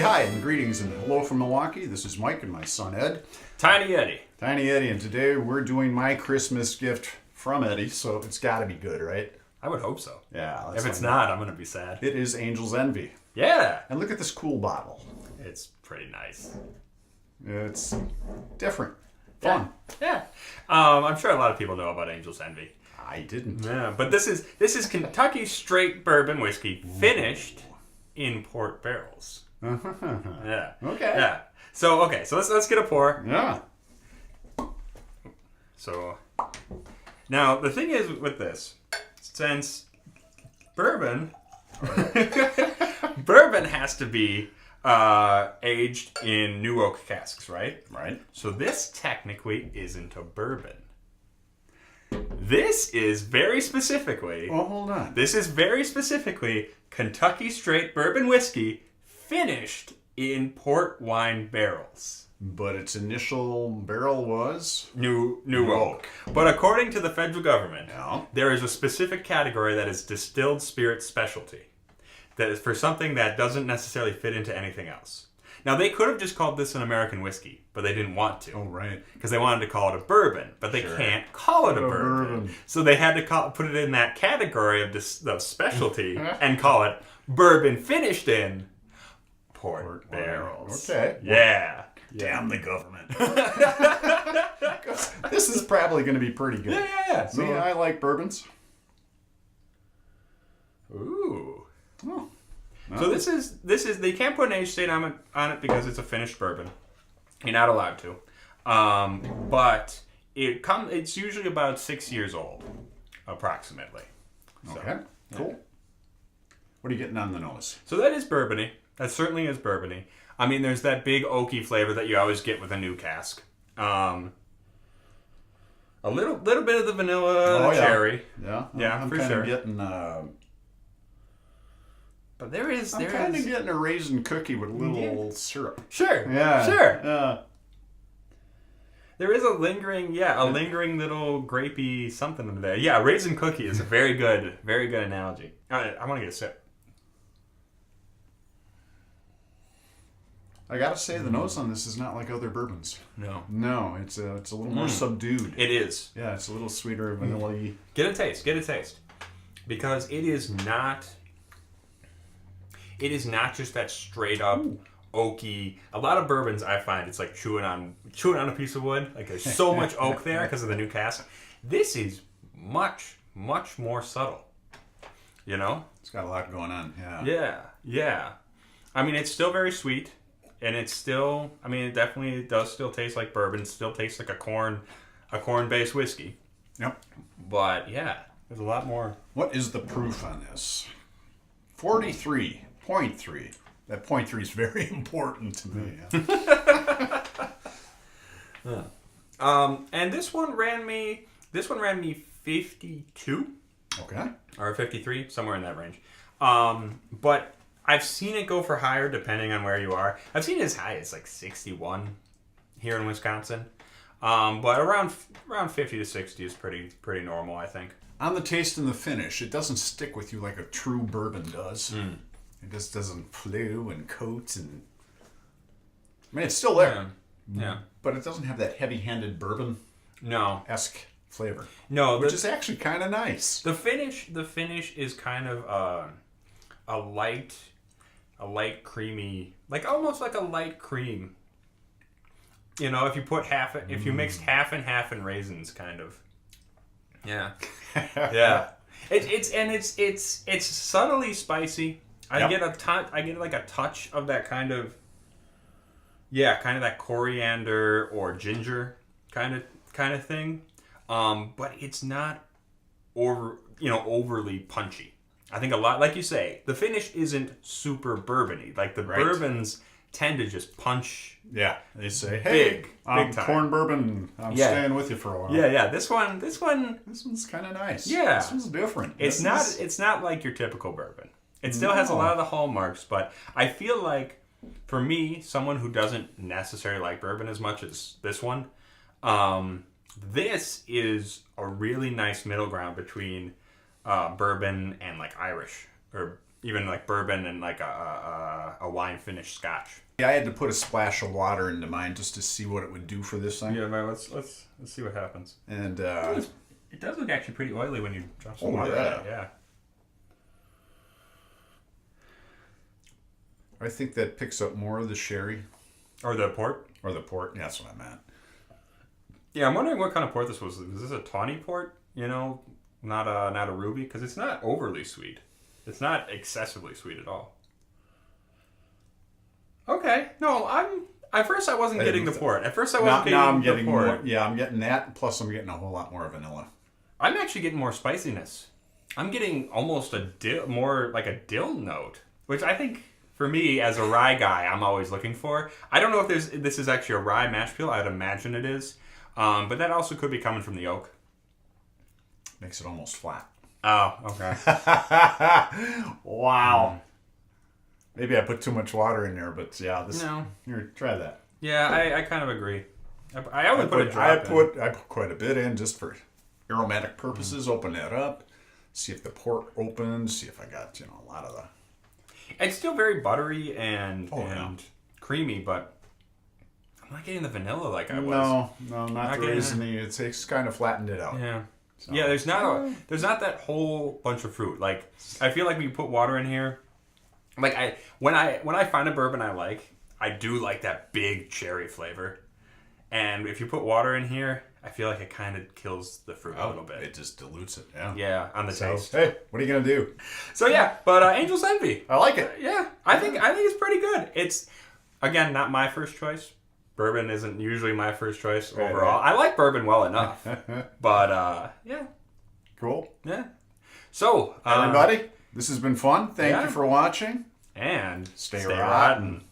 hi and greetings and hello from Milwaukee. This is Mike and my son Ed. Tiny Eddie. Tiny Eddie, and today we're doing my Christmas gift from Eddie, so it's got to be good, right? I would hope so. Yeah. If it's not, I'm going to be sad. It is Angel's Envy. Yeah. And look at this cool bottle. It's pretty nice. It's different. Fun. Yeah. I'm sure a lot of people know about Angel's Envy. I didn't. Yeah, but this is Kentucky Straight Bourbon whiskey finished in port barrels. Yeah. Okay. Yeah. So let's get a pour. Yeah. So now the thing is with this, since bourbon has to be aged in new oak casks, right? Right. So this technically isn't a bourbon. This is very specifically. Well, hold on. This is very specifically Kentucky Straight Bourbon whiskey finished in port wine barrels. But its initial barrel was New oak. But according to the federal government, Yeah. there is a specific category that is distilled spirit specialty. That is for something that doesn't necessarily fit into anything else. Now, they could have just called this an American whiskey, but they didn't want to. Oh, right. Because they wanted to call it a bourbon, but they can't call it a bourbon. So they had to put it in that category of specialty and call it bourbon finished in port barrels. Okay. Yeah. Damn the government. This is probably going to be pretty good. Yeah. See, I like bourbons. Ooh. Oh. So this is they can't put an age state on it because it's a finished bourbon. You're not allowed to. But it's usually about 6 years old, approximately. So, Okay. Cool. What are you getting on the nose? So that is bourbony. That certainly is bourbony. I mean, there's that big oaky flavor that you always get with a new cask. A little bit of the vanilla, cherry. Yeah. Yeah, I'm for kind sure. of getting. But there is. I'm kind of getting a raisin cookie with a little syrup. Sure. Yeah. Sure. There is a lingering little grapey something in there. Yeah, raisin cookie is a very good analogy. All right, I want to get a sip. I gotta say, the nose on this is not like other bourbons. No, it's a little more subdued. it is. Yeah, it's a little sweeter, vanilla-y. Get a taste, because it is not just that straight up oaky. A lot of bourbons, I find it's like chewing on a piece of wood. Like there's so much oak there because of the new cask. This is much more subtle. You know, It's got a lot going on. yeah. I mean, it's still very sweet. And it's still, I mean, it definitely does still taste like bourbon. It still tastes like a corn-based whiskey. Yep. But yeah, there's a lot more. What is the proof on this? 43.3. That 0.3 is very important to me. And this one ran me 52. Okay. Or 53, somewhere in that range. But I've seen it go for higher depending on where you are. I've seen it as high as like 61 here in Wisconsin. But around 50 to 60 is pretty normal, I think. On the taste and the finish, it doesn't stick with you like a true bourbon does. It just doesn't flow and coat and... I mean, it's still there. Yeah. But it doesn't have that heavy-handed bourbon-esque No. flavor. No. Which is actually kind of nice. The finish is kind of a light creamy, like almost like a light cream. You know, if you mixed half and half in raisins, kind of. Yeah, yeah. It's subtly spicy. I get like a touch of that kind of that coriander or ginger kind of thing. But it's not overly punchy. I think a lot, like you say, the finish isn't super bourbony. Like the bourbons tend to just punch. Yeah, they say, "Hey, big time. corn bourbon. I'm staying with you for a while." Yeah. This one's kind of nice. Yeah, this one's different. It's not like your typical bourbon. It still has a lot of the hallmarks, but I feel like for me, someone who doesn't necessarily like bourbon as much as this one, this is a really nice middle ground between bourbon and like Irish or even like bourbon and like a wine finished Scotch. Yeah, I had to put a splash of water into mine just to see what it would do for this thing. Yeah, man, let's see what happens. And it does look actually pretty oily when you drop some water in it. Yeah. I think that picks up more of the sherry. Or the port. Or the port. Yeah, that's what I meant. Yeah, I'm wondering what kind of port this was. Was this a tawny port? You know, not a ruby? Because it's not overly sweet. It's not excessively sweet at all. Okay. No, at first I wasn't getting the port. At first I wasn't getting now I'm getting the port. more. Yeah, I'm getting that. Plus, I'm getting a whole lot more vanilla. I'm actually getting more spiciness. I'm getting almost more like a dill note, which I think for me as a rye guy, I'm always looking for. I don't know if this is actually a rye mash bill. I'd imagine it is, but that also could be coming from the oak. Makes it almost flat. Oh, okay. Wow. Maybe I put too much water in there, but yeah, No. Here, try that. Yeah, I kind of agree. I only put a drop I put quite a bit in just for aromatic purposes. Open that up, see if the port opens, see if I got a lot of the. It's still very buttery and creamy, but I'm not getting the vanilla like I was. No, not the raisiny. It's kind of flattened it out. Yeah. So. Yeah, there's not that whole bunch of fruit. Like I feel like when you put water in here, like when I find a bourbon I do like that big cherry flavor. And if you put water in here, I feel like it kind of kills the fruit a little bit. It just dilutes it. Yeah. Yeah, on the taste. Hey, what are you gonna do? So yeah, but Angel's Envy. I like it. Yeah, I think it's pretty good. It's again not my first choice. Bourbon isn't usually my first choice overall. Right. I like bourbon well enough, but yeah, cool. Yeah. So everybody, this has been fun. Thank you for watching, and stay rotten.